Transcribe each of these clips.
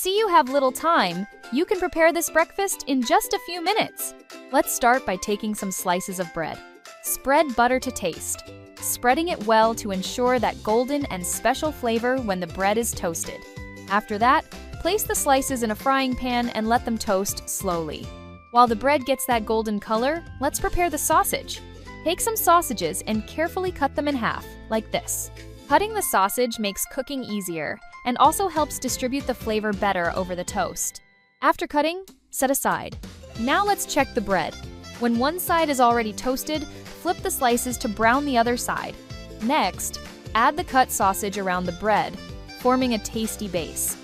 see you have little time, you can prepare this breakfast in just a few minutes. Let's start by taking some slices of bread. Spread butter to taste, spreading it well to ensure that golden and special flavor when the bread is toasted. After that, place the slices in a frying pan and let them toast slowly. While the bread gets that golden color, let's prepare the sausage. Take some sausages and carefully cut them in half, like this. Cutting the sausage makes cooking easier and also helps distribute the flavor better over the toast. After cutting, set aside. Now let's check the bread. When one side is already toasted, flip the slices to brown the other side. Next, add the cut sausage around the bread, forming a tasty base.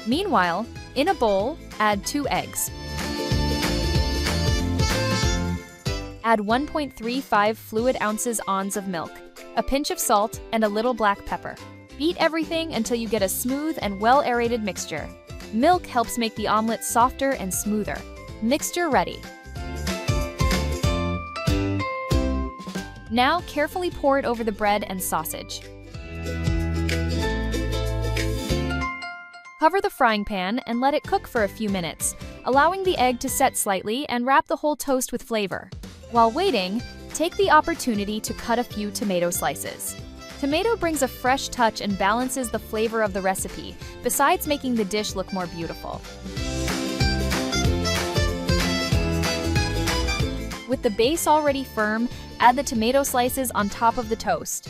Meanwhile, in a bowl, add 2 eggs. Add 1.35 fluid ounces of milk, a pinch of salt, and a little black pepper. Beat everything until you get a smooth and well-aerated mixture. Milk helps make the omelet softer and smoother. Mixture ready. Now carefully pour it over the bread and sausage. Cover the frying pan and let it cook for a few minutes, allowing the egg to set slightly and wrap the whole toast with flavor. While waiting, take the opportunity to cut a few tomato slices. Tomato brings a fresh touch and balances the flavor of the recipe, besides making the dish look more beautiful. With the base already firm, add the tomato slices on top of the toast.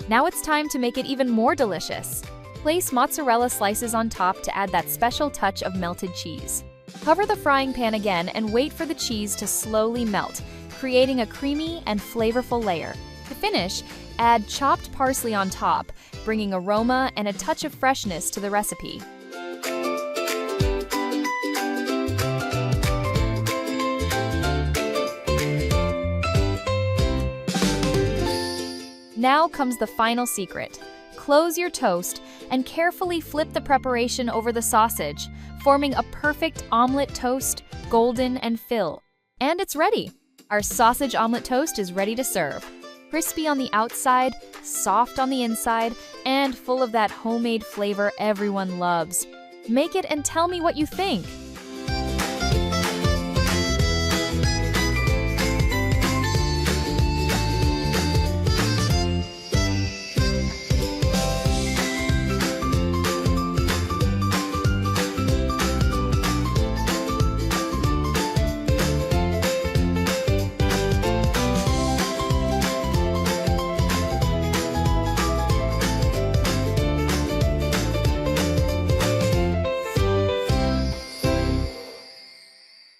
Now it's time to make it even more delicious. Place mozzarella slices on top to add that special touch of melted cheese. Cover the frying pan again and wait for the cheese to slowly melt, creating a creamy and flavorful layer. To finish, add chopped parsley on top, bringing aroma and a touch of freshness to the recipe. Now comes the final secret. Close your toast and carefully flip the preparation over the sausage, forming a perfect omelet toast, golden and fill. And it's ready! Our sausage omelet toast is ready to serve. Crispy on the outside, soft on the inside, and full of that homemade flavor everyone loves. Make it and tell me what you think!